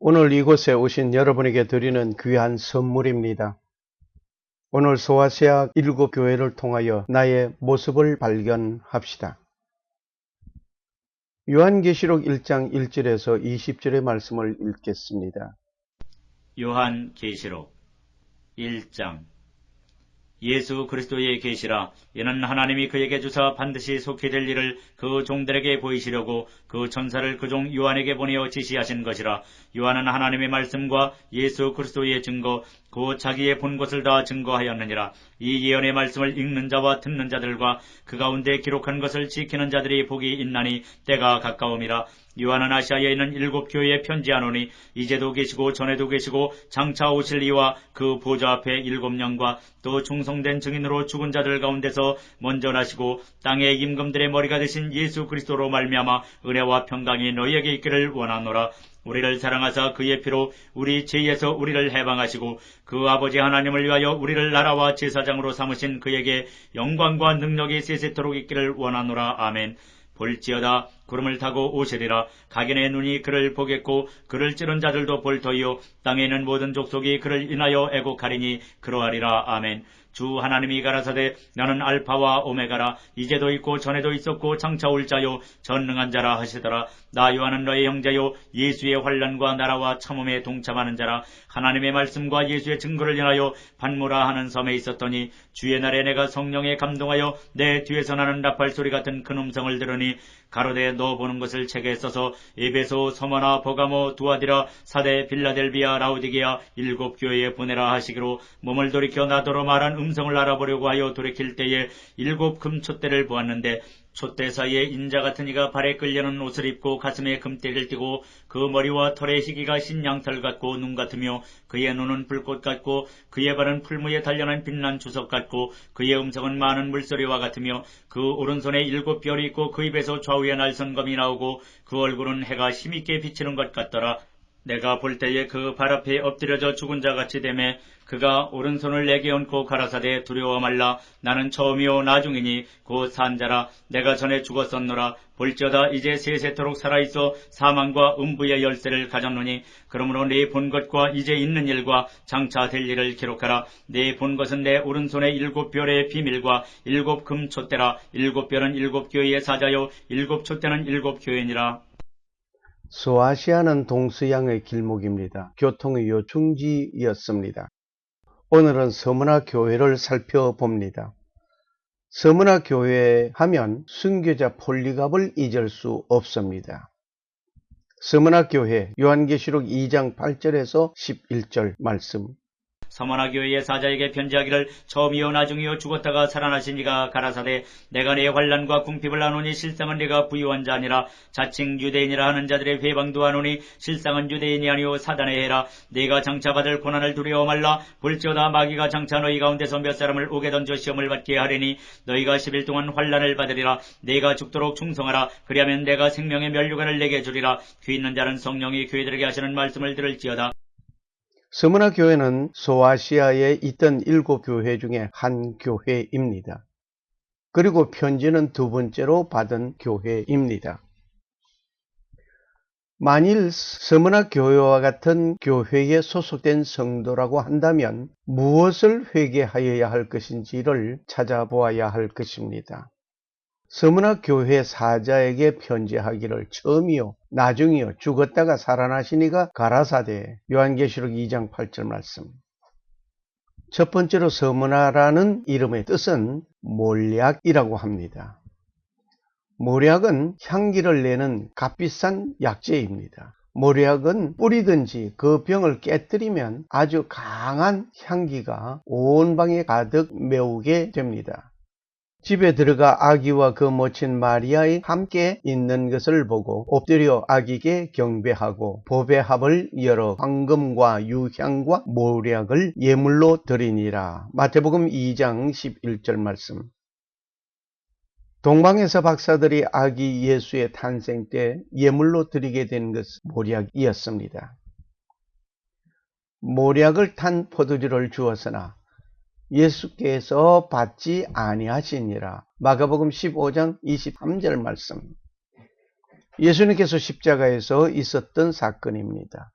오늘 이곳에 오신 여러분에게 드리는 귀한 선물입니다. 오늘 소아시아 7교회를 통하여 나의 모습을 발견합시다. 요한계시록 1장 1절에서 20절의 말씀을 읽겠습니다. 요한계시록 1장 예수 그리스도의 계시라. 이는 하나님이 그에게 주사 반드시 속히 될 일을 그 종들에게 보이시려고 그 천사를 그 종 요한에게 보내어 지시하신 것이라. 요한은 하나님의 말씀과 예수 그리스도의 증거 곧 자기의 본 것을 다 증거하였느니라. 이 예언의 말씀을 읽는 자와 듣는 자들과 그 가운데 기록한 것을 지키는 자들이 복이 있나니 때가 가까움이라. 요한은 아시아에 있는 7교회에 편지하노니 이제도 계시고 전에도 계시고 장차 오실 이와 그 보좌 앞에 7영과 또 충성된 증인으로 죽은 자들 가운데서 먼저 나시고 땅의 임금들의 머리가 되신 예수 그리스도로 말미암아 은혜와 평강이 너희에게 있기를 원하노라. 우리를 사랑하사 그의 피로 우리 죄에서 우리를 해방하시고 그 아버지 하나님을 위하여 우리를 나라와 제사장으로 삼으신 그에게 영광과 능력이 세세토록 있기를 원하노라. 아멘. 볼지어다 구름을 타고 오시리라. 각인의 눈이 그를 보겠고 그를 찌른 자들도 볼 터이요 땅에 있는 모든 족속이 그를 인하여 애곡하리니 그러하리라. 아멘. 주 하나님이 가라사대 나는 알파와 오메가라. 이제도 있고 전에도 있었고 장차 올 자요 전능한 자라 하시더라. 나 요한은 너의 형제요 예수의 환난과 나라와 참음에 동참하는 자라. 하나님의 말씀과 예수의 증거를 인하여 반모라 하는 섬에 있었더니 주의 날에 내가 성령에 감동하여 내 뒤에서 나는 나팔 소리 같은 큰 음성을 들으니 가로되 너 보는 것을 책에 써서 에베소, 서머나, 버가모, 두아디라, 사데, 빌라델비아, 라우디게아 7교회에 보내라 하시기로 몸을 돌이켜 나더러 말한 음성을 알아보려고 하여 돌이킬 때에 7 금촛대를 보았는데 촛대 사이에 인자 같은 이가 발에 끌려는 옷을 입고 가슴에 금띠를 띠고 그 머리와 털의 희기가 신양털 같고 눈 같으며 그의 눈은 불꽃 같고 그의 발은 풀무에 단련한 빛난 주석 같고 그의 음성은 많은 물소리와 같으며 그 오른손에 7별이 있고 그 입에서 좌우에 날선검이 나오고 그 얼굴은 해가 힘있게 비치는 것 같더라. 내가 볼 때에 그 발 앞에 엎드려져 죽은 자같이 되매 그가 오른손을 내게 얹고 가라사대 두려워 말라. 나는 처음이요 나중이니 곧 산자라. 내가 전에 죽었었노라. 볼지어다 이제 세세토록 살아있어 사망과 음부의 열쇠를 가졌노니 그러므로 네 본 것과 이제 있는 일과 장차 될 일을 기록하라. 네 본 것은 내 오른손의 7별의 비밀과 7 금촛대라. 7별은 7교회의 사자요 7 촛대는 7교회니라. 소아시아는 동서양의 길목입니다. 교통의 요충지였습니다. 오늘은 서문화 교회를 살펴봅니다. 서문화 교회 하면 순교자 폴리갑을 잊을 수 없습니다. 서문화 교회 요한계시록 2장 8절에서 11절 말씀. 서머나 교회의 사자에게 편지하기를 처음이요 나중이요 죽었다가 살아나신 이가 가라사대 내가 네 환난과 궁핍을 아노니 실상은 네가 부유한 자 아니라 자칭 유대인이라 하는 자들의 회방도 아노니 실상은 유대인이 아니오 사단의 해라. 네가 장차 받을 고난을 두려워 말라. 볼지어다 마귀가 장차 너희 가운데서 몇 사람을 옥에 던져 시험을 받게 하리니 너희가 10일 동안 환난을 받으리라. 네가 죽도록 충성하라. 그리하면 내가 생명의 면류관을 내게 주리라. 귀 있는 자는 성령이 교회들에게 하시는 말씀을 들을지어다. 서문화 교회는 소아시아에 있던 7교회 중에 한 교회입니다. 그리고 편지는 두 번째로 받은 교회입니다. 만일 서문화 교회와 같은 교회에 소속된 성도라고 한다면 무엇을 회개하여야 할 것인지를 찾아보아야 할 것입니다. 서문화 교회 사자에게 편지하기를 처음이요 나중이요 죽었다가 살아나신 이가 가라사대. 요한계시록 2장 8절 말씀. 첫 번째로 서문화라는 이름의 뜻은 몰약이라고 합니다. 몰약은 향기를 내는 값비싼 약재입니다. 몰약은 뿌리든지 그 병을 깨뜨리면 아주 강한 향기가 온 방에 가득 메우게 됩니다. 집에 들어가 아기와 그 모친 마리아에 함께 있는 것을 보고 엎드려 아기께 경배하고 보배 합을 열어 황금과 유향과 몰약을 예물로 드리니라. 마태복음 2장 11절 말씀. 동방에서 박사들이 아기 예수의 탄생 때 예물로 드리게 된 것은 몰약이었습니다. 몰약을 탄 포도주를 주었으나 예수께서 받지 아니하시니라. 마가복음 15장 23절 말씀. 예수님께서 십자가에서 있었던 사건입니다.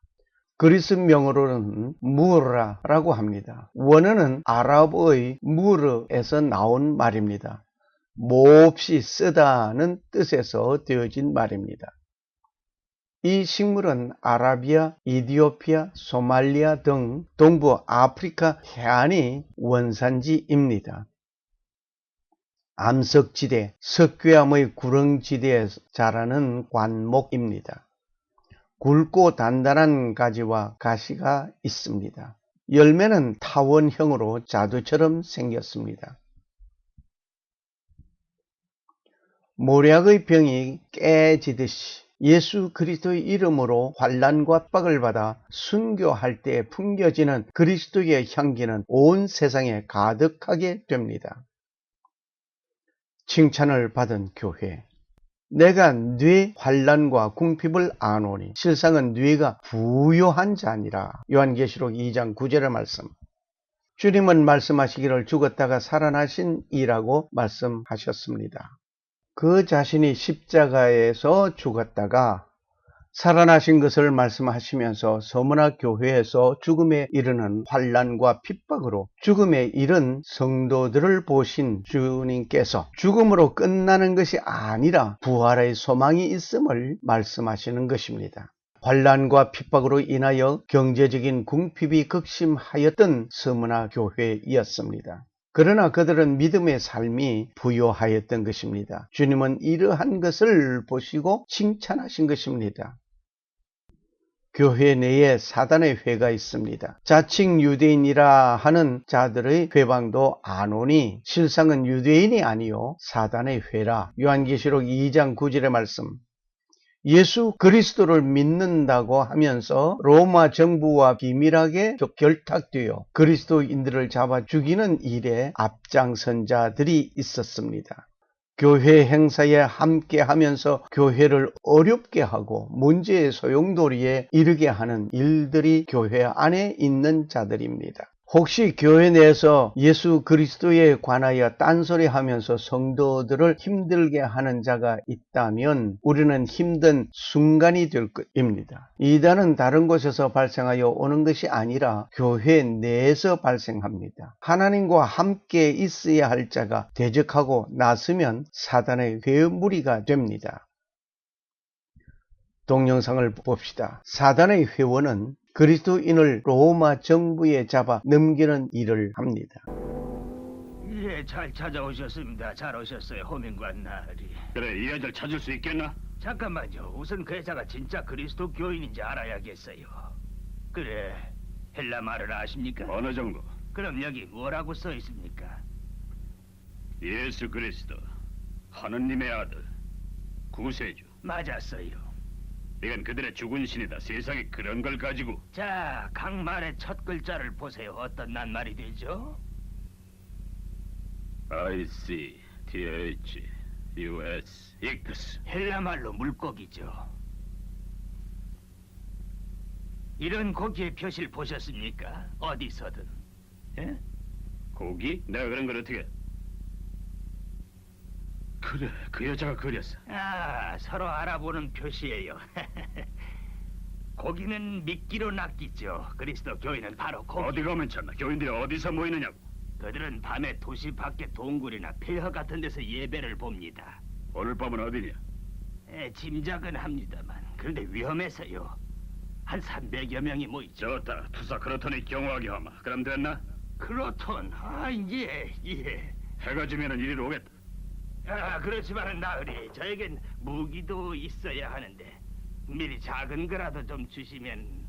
그리스 명어로는 무라라고 합니다. 원어는 아랍어의 무르에서 나온 말입니다. 몹시 쓰다는 뜻에서 되어진 말입니다. 이 식물은 아라비아, 이디오피아, 소말리아 등 동부 아프리카 해안이 원산지입니다. 암석지대, 석괴암의 구렁지대에 자라는 관목입니다. 굵고 단단한 가지와 가시가 있습니다. 열매는 타원형으로 자두처럼 생겼습니다. 모략의 병이 깨지듯이 예수 그리스도의 이름으로 환난과 빡을 받아 순교할 때 풍겨지는 그리스도의 향기는 온 세상에 가득하게 됩니다. 칭찬을 받은 교회. 내가 뇌 환난과 궁핍을 아노니 실상은 뇌가 부요한 자니라. 요한계시록 2장 9절의 말씀. 주님은 말씀하시기를 죽었다가 살아나신이라고 말씀하셨습니다. 그 자신이 십자가에서 죽었다가 살아나신 것을 말씀하시면서 서문화 교회에서 죽음에 이르는 환난과 핍박으로 죽음에 이른 성도들을 보신 주님께서 죽음으로 끝나는 것이 아니라 부활의 소망이 있음을 말씀하시는 것입니다. 환난과 핍박으로 인하여 경제적인 궁핍이 극심하였던 서문화 교회이었습니다. 그러나 그들은 믿음의 삶이 부요하였던 것입니다. 주님은 이러한 것을 보시고 칭찬하신 것입니다. 교회 내에 사단의 회가 있습니다. 자칭 유대인이라 하는 자들의 회방도 아노니 실상은 유대인이 아니요 사단의 회라. 요한계시록 2장 9절의 말씀. 예수 그리스도를 믿는다고 하면서 로마 정부와 비밀하게 결탁되어 그리스도인들을 잡아 죽이는 일에 앞장선 자들이 있었습니다. 교회 행사에 함께하면서 교회를 어렵게 하고 문제의 소용돌이에 이르게 하는 일들이 교회 안에 있는 자들입니다. 혹시 교회 내에서 예수 그리스도에 관하여 딴소리하면서 성도들을 힘들게 하는 자가 있다면 우리는 힘든 순간이 될 것입니다. 이단은 다른 곳에서 발생하여 오는 것이 아니라 교회 내에서 발생합니다. 하나님과 함께 있어야 할 자가 대적하고 나서면 사단의 회무리가 됩니다. 동영상을 봅시다. 사단의 회원은 그리스도인을 로마 정부에 잡아 넘기는 일을 합니다. 예, 잘 찾아오셨습니다. 잘 오셨어요, 호민관 나으리. 그래, 이 여자를 찾을 수 있겠나? 잠깐만요. 우선 그 여자가 진짜 그리스도 교인인지 알아야겠어요. 그래, 헬라 말을 아십니까? 어느 정도? 그럼 여기 뭐라고 써 있습니까? 예수 그리스도, 하느님의 아들, 구세주. 맞았어요. 이건 그들의 죽은 신이다. 세상에 그런 걸 가지고. 자, 각 말의 첫 글자를 보세요. 어떤 낱말이 되죠? I-C, T-H, U-S, 익투스. 헬라 말로 물고기죠. 이런 고기의 표시를 보셨습니까? 어디서든. 예? 고기? 내가 그런 걸 어떻게? 그래, 그 여자가 그렸어. 아, 서로 알아보는 표시예요. 고기는 미끼로 낚이죠. 그리스도 교인은 바로 고기. 어디 가면 찾나? 교인들이 어디서 모이느냐고. 그들은 밤에 도시 밖의 동굴이나 폐허 같은 데서 예배를 봅니다. 오늘 밤은 어디냐? 짐작은 합니다만 그런데 위험해서요. 한 300여 명이 모이죠. 좋다. 투사 크로톤이 경호하게 하마. 그럼 됐나? 크로톤, 예. 해가 지면은 이리로 오겠다. 아, 그렇지만은 나으리, 저에겐 무기도 있어야 하는데 미리 작은 거라도 좀 주시면.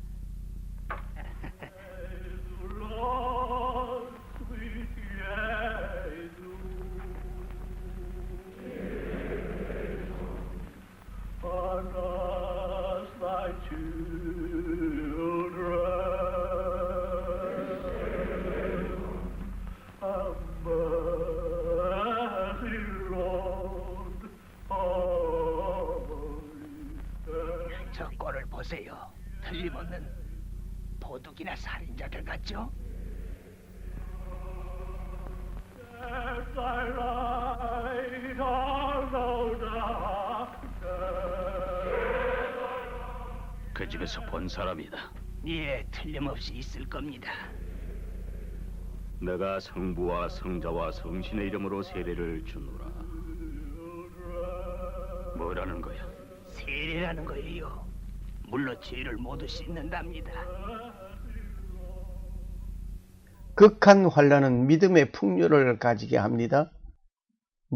저 꼴을 보세요. 틀림없는 도둑이나 살인자들 같죠? 그 집에서 본 사람이다. 예, 틀림없이 있을 겁니다. 내가 성부와 성자와 성신의 이름으로 세례를 주노라. 뭐라는 거야? 세례라는 거예요. 물로 죄를 모두 씻는답니다. 극한 환란은 믿음의 풍요를 가지게 합니다.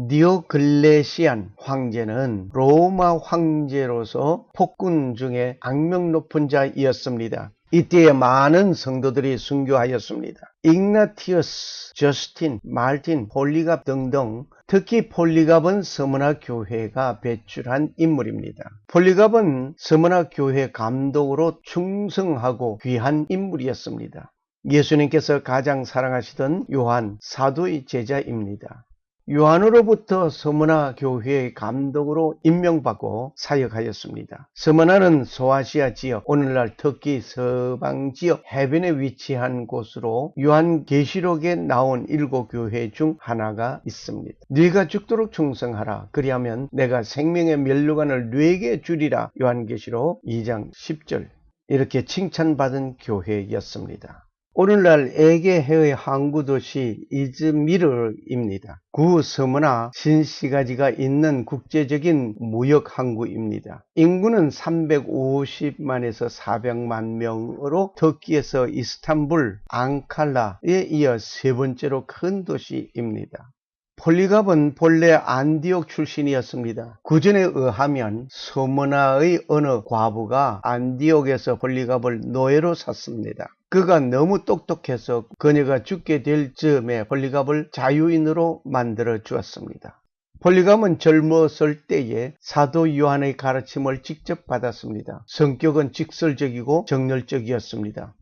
디오클레시안 황제는 로마 황제로서 폭군 중에 악명 높은 자이었습니다. 이때에 많은 성도들이 순교하였습니다. igna티우스, 저스틴, 말틴, 폴리갑 등등, 특히 폴리갑은 서머나 교회가 배출한 인물입니다. 폴리갑은 서머나 교회 감독으로 충성하고 귀한 인물이었습니다. 예수님께서 가장 사랑하시던 요한 사도의 제자입니다. 요한으로부터 서머나 교회의 감독으로 임명받고 사역하였습니다. 서머나는 소아시아 지역, 오늘날 터키 서방 지역 해변에 위치한 곳으로 요한계시록에 나온 7교회 중 하나가 있습니다. 네가 죽도록 충성하라. 그리하면 내가 생명의 면류관을 네게 주리라. 요한계시록 2장 10절. 이렇게 칭찬받은 교회였습니다. 오늘날 에게해의 항구도시 이즈미르입니다. 구 서머나 신시가지가 있는 국제적인 무역 항구입니다. 인구는 350만에서 400만 명으로 터키에서 이스탄불, 앙칼라에 이어 세 번째로 큰 도시입니다. 폴리갑은 본래 안디옥 출신이었습니다. 구전에 의하면 서머나의 어느 과부가 안디옥에서 폴리갑을 노예로 샀습니다. 그가 너무 똑똑해서 그녀가 죽게 될 즈음에 폴리갑을 자유인으로 만들어 주었습니다. 폴리갑은 젊었을 때에 사도 요한의 가르침을 직접 받았습니다. 성격은 직설적이고 정열적이었습니다.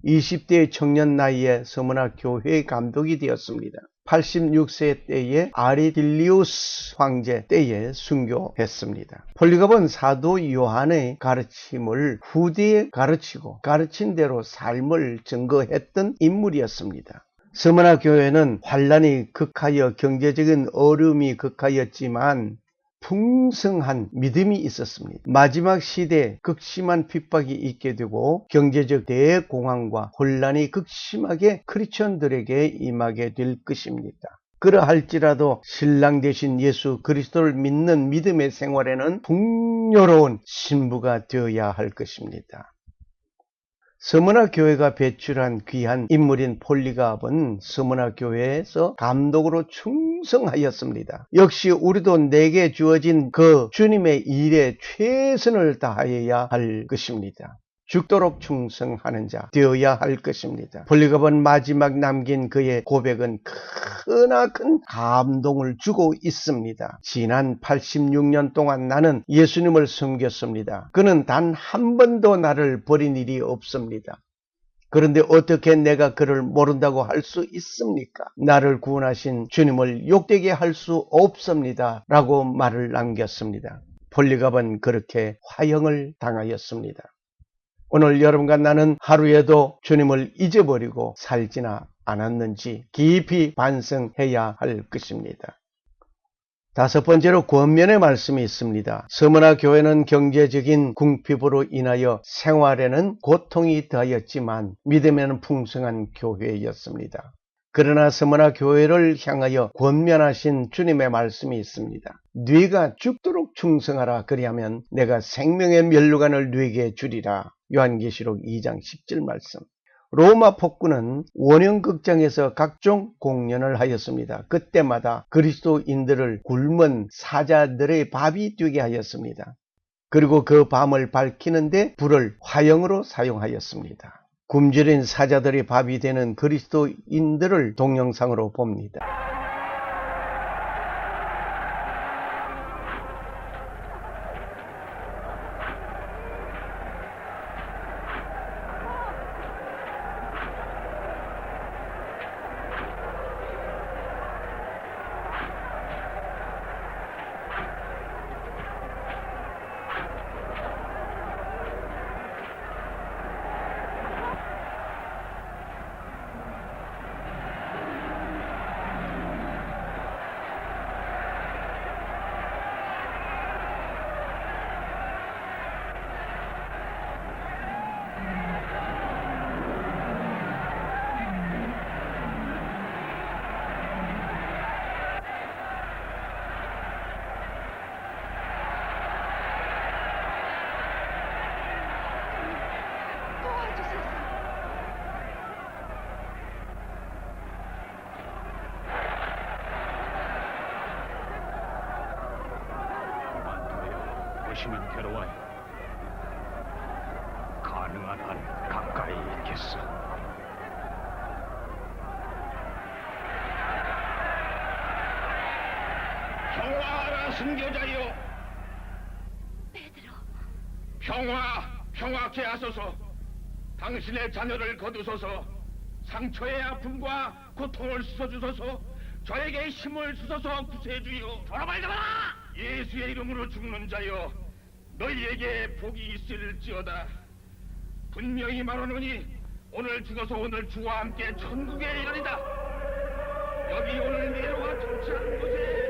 20대의 청년 나이에 서머나 교회의 감독이 되었습니다. 86세 때에 아리딜리우스 황제 때에 순교했습니다. 폴리갑은 사도 요한의 가르침을 후대에 가르치고 가르친 대로 삶을 증거했던 인물이었습니다. 서머나 교회는 환란이 극하여 경제적인 어려움이 극하였지만 풍성한 믿음이 있었습니다. 마지막 시대에 극심한 핍박이 있게 되고 경제적 대공황과 혼란이 극심하게 크리스천들에게 임하게 될 것입니다. 그러할지라도 신랑 되신 예수 그리스도를 믿는 믿음의 생활에는 풍요로운 신부가 되어야 할 것입니다. 서머나 교회가 배출한 귀한 인물인 폴리갑은 서머나 교회에서 감독으로 충성하였습니다. 역시 우리도 내게 주어진 그 주님의 일에 최선을 다하여야 할 것입니다. 죽도록 충성하는 자 되어야 할 것입니다. 폴리갑은 마지막 남긴 그의 고백은 크나큰 감동을 주고 있습니다. 지난 86년 동안 나는 예수님을 섬겼습니다. 그는 단 한 번도 나를 버린 일이 없습니다. 그런데 어떻게 내가 그를 모른다고 할 수 있습니까? 나를 구원하신 주님을 욕되게 할 수 없습니다. 라고 말을 남겼습니다. 폴리갑은 그렇게 화형을 당하였습니다. 오늘 여러분과 나는 하루에도 주님을 잊어버리고 살지나 않았는지 깊이 반성해야 할 것입니다. 다섯 번째로 권면의 말씀이 있습니다. 서머나 교회는 경제적인 궁핍으로 인하여 생활에는 고통이 더하였지만 믿음에는 풍성한 교회였습니다. 그러나 서머나 교회를 향하여 권면하신 주님의 말씀이 있습니다. 네가 죽도록 충성하라. 그리하면 내가 생명의 면류관을 네게 주리라. 요한계시록 2장 10절 말씀. 로마 폭군은 원형극장에서 각종 공연을 하였습니다. 그때마다 그리스도인들을 굶은 사자들의 밥이 되게 하였습니다. 그리고 그 밤을 밝히는데 불을 화형으로 사용하였습니다. 굶주린 사자들의 밥이 되는 그리스도인들을 동영상으로 봅니다. 당신은 괴로워요. 가능한 한 가까이 있겠어. 평화하라 순교자여. 베드로, 평화케 하소서. 당신의 자녀를 거두소서. 상처의 아픔과 고통을 씻어주소서. 저에게 힘을 주소서. 구세주여. 돌아발 잡아라. 예수의 이름으로 죽는 자여, 너희에게 복이 있을지어다. 분명히 말하노니 오늘 죽어서 오늘 주와 함께 천국에 이르리다. 여기 오늘 내려와 정치하는 곳에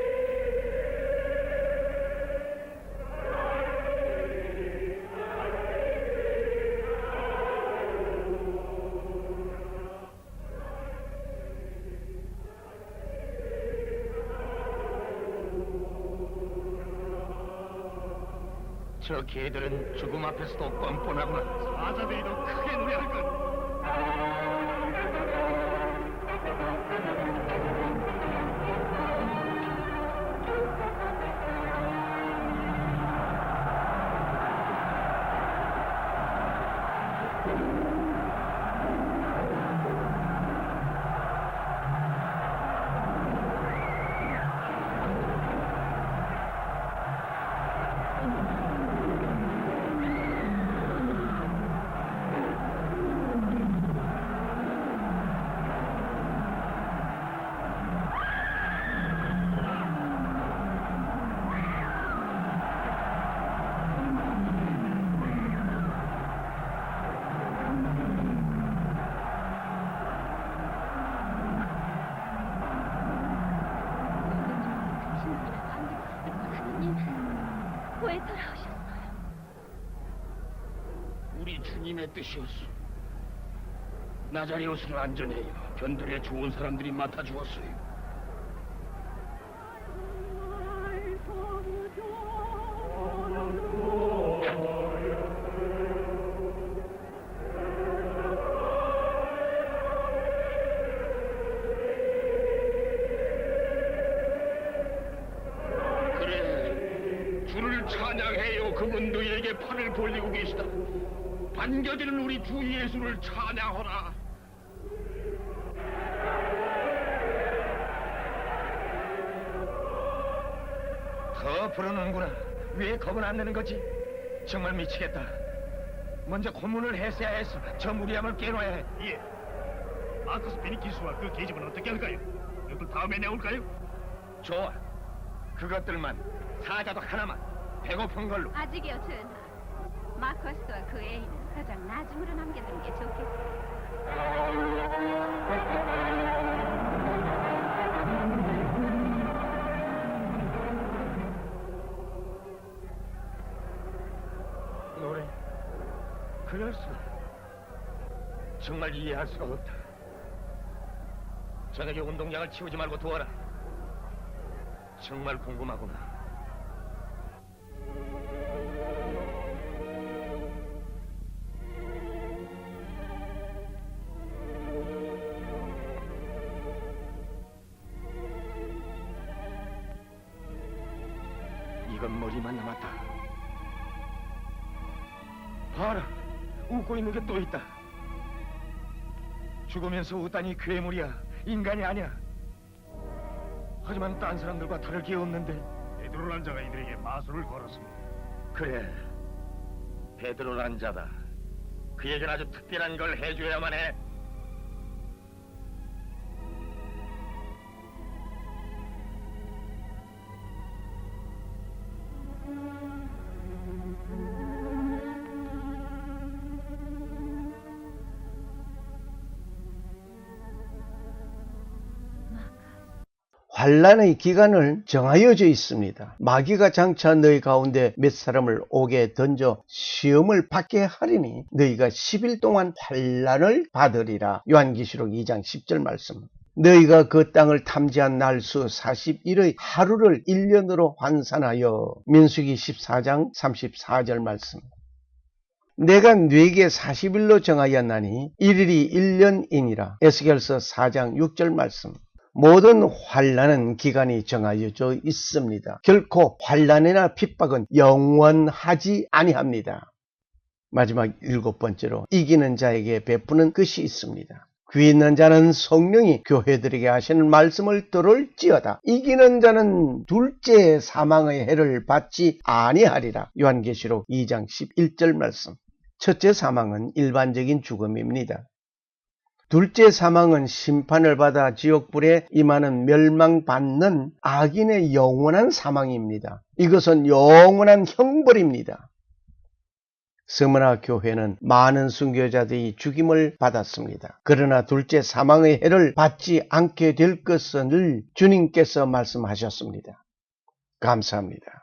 저 개들은 죽음 앞에서도 뻔뻔하구나. 사자들이 더 크게 노래할 것. 하나님, 왜 돌아오셨어요? 우리 주님의 뜻이었소. 나자리옷을 안전해요. 변들에 좋은 사람들이 맡아주었어요. 그래, 주를 찬양해요. 그분 너희에게 팔을 벌리고 계시다. 반겨지는 우리 주 예수를 찬양하라. 더 부르는구나. 왜 겁은 안 내는 거지? 정말 미치겠다. 먼저 고문을 했어야 했어. 저 무리함을 깨놔야 해. 예. 마커스 베니키스와 그 계집은 어떻게 할까요? 이것도 다음에 내올까요? 좋아. 그것들만 사자도 하나만 배고픈 걸로. 아직이요, 전하. 마커스와 그 애인은 가장 나중으로 남겨두는 게 좋겠어요. 노래. 그럴 수가. 정말 이해할 수가 없다. 저녁에 운동장을 치우지 말고 도와라. 정말 궁금하구나. 이건 머리만 남았다. 봐라, 웃고 있는 게 또 있다. 죽으면서 웃다니 괴물이야. 인간이 아니야. 하지만 딴 사람들과 다를 게 없는데. 베드로란 자가 이들에게 마술을 걸었습니다. 그래, 베드로란 자다. 그에겐 아주 특별한 걸 해줘야만 해. 환란의 기간을 정하여져 있습니다. 마귀가 장차 너희 가운데 몇 사람을 옥에 던져 시험을 받게 하리니 너희가 10일 동안 환란을 받으리라. 요한계시록 2장 10절 말씀. 너희가 그 땅을 탐지한 날수 40일의 하루를 1년으로 환산하여. 민수기 14장 34절 말씀. 내가 네게 40일로 정하였나니 1일이 1년이니라. 에스겔서 4장 6절 말씀. 모든 환난은 기간이 정해져 있습니다. 결코 환난이나 핍박은 영원하지 아니합니다. 마지막 7번째로 이기는 자에게 베푸는 것이 있습니다. 귀 있는 자는 성령이 교회들에게 하시는 말씀을 들을지어다. 이기는 자는 둘째 사망의 해를 받지 아니하리라. 요한계시록 2장 11절 말씀. 첫째 사망은 일반적인 죽음입니다. 둘째 사망은 심판을 받아 지옥불에 임하는 멸망받는 악인의 영원한 사망입니다. 이것은 영원한 형벌입니다. 스무나 교회는 많은 순교자들이 죽임을 받았습니다. 그러나 둘째 사망의 해를 받지 않게 될 것을 주님께서 말씀하셨습니다. 감사합니다.